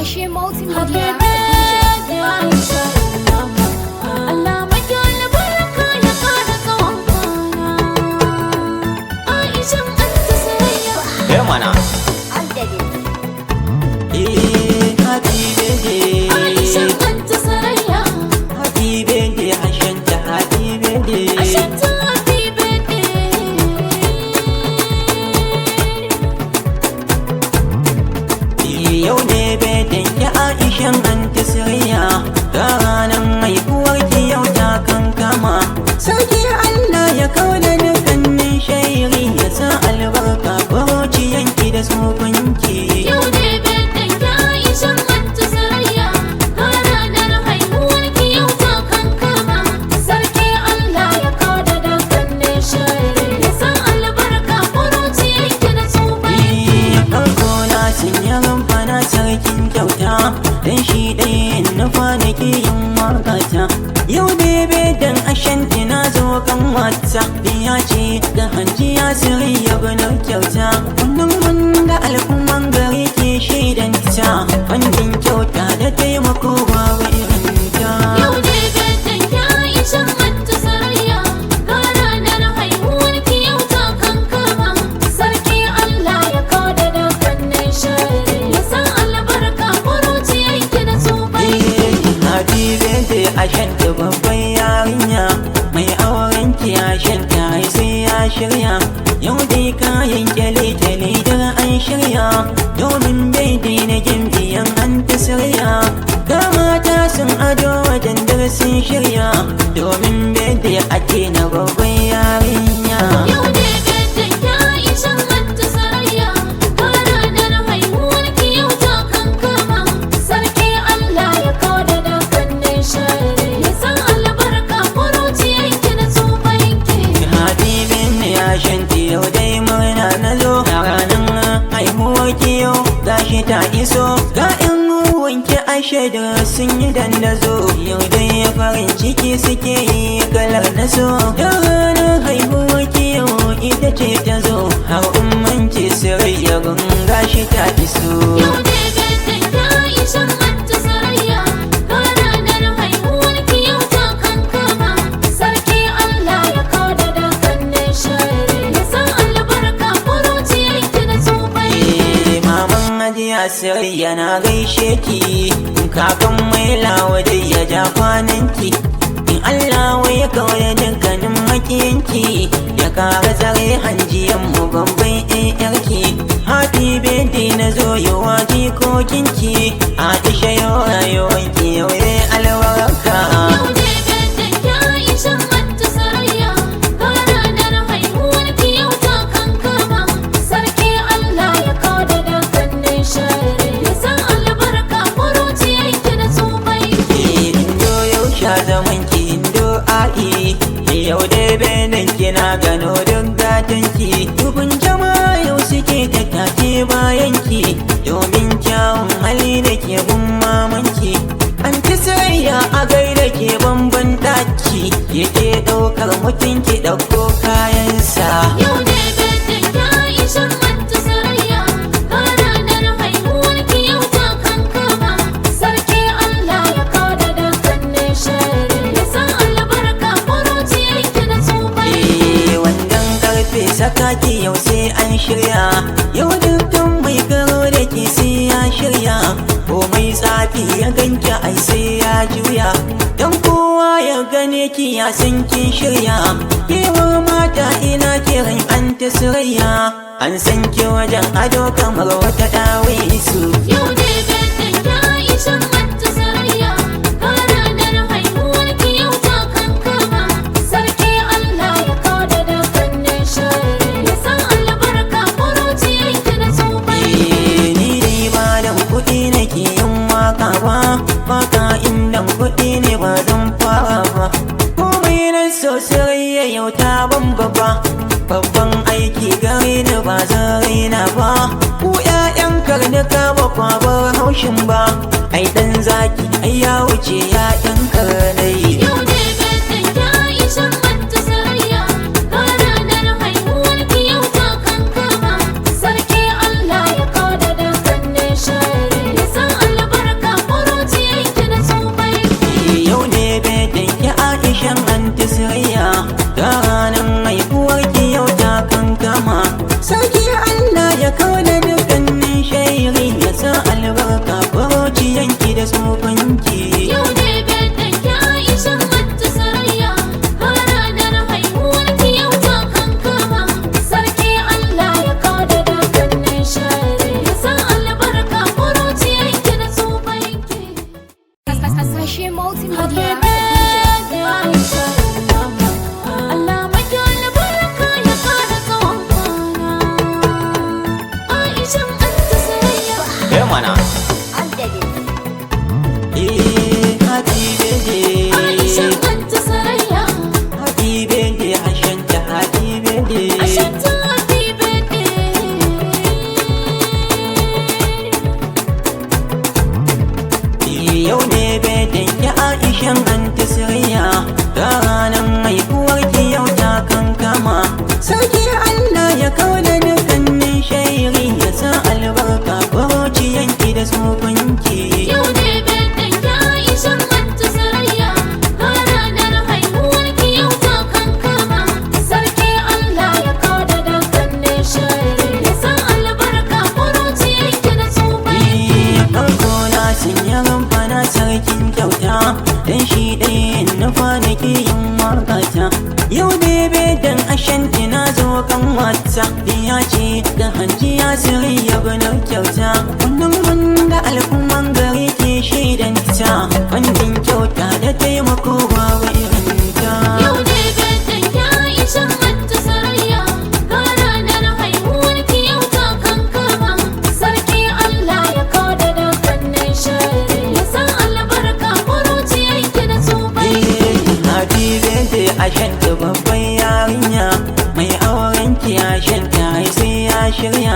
Ashe multimedia. Yeah, mana. Happy birthday. Happy birthday, Ashanta. Happy birthday. Yau ne birthday ya Aishan Anta Sirayya. Ga ranar haihuwar ki yau ta kankama. Sarki Allah ya kauda dukkanin shairi, ya sa albarka ƙuruciyanki da tsofanki. Yau ne birthday ya Aishan Anta Sirayya. Ga ranar haihuwar ki yau ta kankama. Sarki Allah ya kauda dukkanin shairi, ya sa albarka ƙuruciyanki da tsofanki. Farko na sanya rumfana sarkin kyauta, dan shi ɗaya nufa da ke yin wakata. Yau bebe dan Ashanti na zo kan wata, ya ce da hanjiya Sirayya gunar kyauta. Wannan wanda al'umman gari ke shaidanta, fannin kyauta da taimako babu irinta. Yau ne birthday ya Aishan Anta Sirayya. Ga ranar haihuwar ki yau ta kankama. Sarki Allah ya kauda dukkanin sharri, ya sa albarka ƙuruciyanki da tsofanki. Happy birthday Ashanta babban yarinya, mai auren ki Ashanta ai sai ya shirya. Yau dai kayan kyale-kyale da an shirya, domin birthday na gimbiyan Anta Sirayya. Ga mata sun ado wajen sun shirya, domin birthday ake na babban yarinya. Yau ne birthday ya Aishan Anta Sirayya. Ga ranar haihuwar ki yau ta kankama. Sarki Allah ya kauda dukkanin sharri, ya sa albarka ƙuruciyanki da tsofanki. Happy birthday Ashanti, yau dai murna na zo. A ranar haihuwar ki yau gashi ta iso. Ga 'yan uwanki Aisha da sun yi dandazo, yau dai farin ciki suke yi kalar na so. Da ranar haihuwar ki yau ita ce ta zo, har ummanki Sirayya gun gashi ta iso. Yau ne birthday ya Aishan Anta Sirayya. Ga ranar haihuwar ki yau ta kankama. Sarki Allah ya kauda dukkanin sharri, ya sa albarka ƙuruciyanki da tsofanki. Maman Hajiya Sirayya na gaishe ki, kakan mai lawaje ya ja kwananki. In Allah wai ya kawai dukkanin makiyanki, ya kara tsare hanjiyan mu babban ƴarki. Happy birthday na zo yawa jikokinki, Aisha yau rayuwanki yau dai albarka. Yau ne birthday ya Aishan Anta Sirayya. Ga ranar haihuwar ki yau ta kankama. Sarki Allah ya kauda dukkanin sharri, ya sa albarka ƙuruciyanki da tsofanki. Indo yau sha zaman ki Indo a'i, yau dai benin kina gano duk gatanki. Dubun jama'a yau suke tattake bayan ki, domin kyawun hali da ke gun mamanki. Anti Sirayya a gaida ke bamban ɗaki, yake ɗaukar mutum ki ɗauko kayansa. Yau ne birthday ya Aishan Anta Sirayya. Ga ranar haihuwar ki yau ta kankama. Sarki Allah ya kauda dukkanin sharri, ya sa albarka ƙuruciyanki da tsofanki. Wandan karfe sakaki yau sai an shirya, yau dukkan mai karo da ke sai ya shirya. Komai tsafi ya ganki ai sai ya juya, dan kowa ya gane ki ya san kin shirya. Kewar mata ina kiran Anta Sirayya, an san ki wajen ado kamar wata ɗawisu. Yau ne birthday ya Aishan Anta Sirayya. Ga ranar haihuwar ki yau ta kankama. Sarki Allah ya kauda dukkanin sharri, ya sa albarka ƙuruciyanki da tsofanki. Ni dai ba da kuɗi nake yin waka ba, waka inda kuɗi ne ba zan fara ba. Komai nan so Sirayya yau ta bamba ba, babban aiki gare ni ba zan raina ba. Ku 'ya'yan karnuka ba kwabar haushin ba, ai dan zaki ai ya wuce 'ya'yan karnai. Yau ne birthday ya Aishan Anta Sirayya. Ga ranar haihuwar ki yau ta kankama. Sarki Allah ya kauda dukkanin sharri, ya sa albarka happy birthday. Aisha Anta Sarayya. Happy birthday Ashanta, happy birthday. Ashanta happy birthday. Yau ne birthday ki Aishan Anta Sarayya, ga ranar haihuwar ki yau ta kankama. Sarki Allah ya kauda dukkanin shairi, ya sa albarka ƙuruciyanki da tsofanki. Yau ne birthday ki Aisha Anta Sarayya, ga ranar haihuwar ki yau ta kankama. Sarki Allah ya kauda dukkanin sharri, ya sa albarka ƙuruciyanki da tsofanki. Farko na sanya rumfana sarkin kyauta, dan shi ɗaya nufa da ke yin wakata. Yau bebe dan Ashanti na zo kan wata, ya ce da hanjiya sirri ya gunar kyauta. Wannan wanda al'umman gari ke shaidanta, fannin kyauta da taimako babu irinta. Yau ne birthday ki Aisha Anta Sarayya, ga ranar haihuwar ki yau ta kankama. Sarki Allah ya kauda dukkanin sharri, ya sa albarka ƙuruciyanki da tsofanki. Happy birthday Ashanta babban yarinya, mai auren ki Ashanta ai sai ya shirya.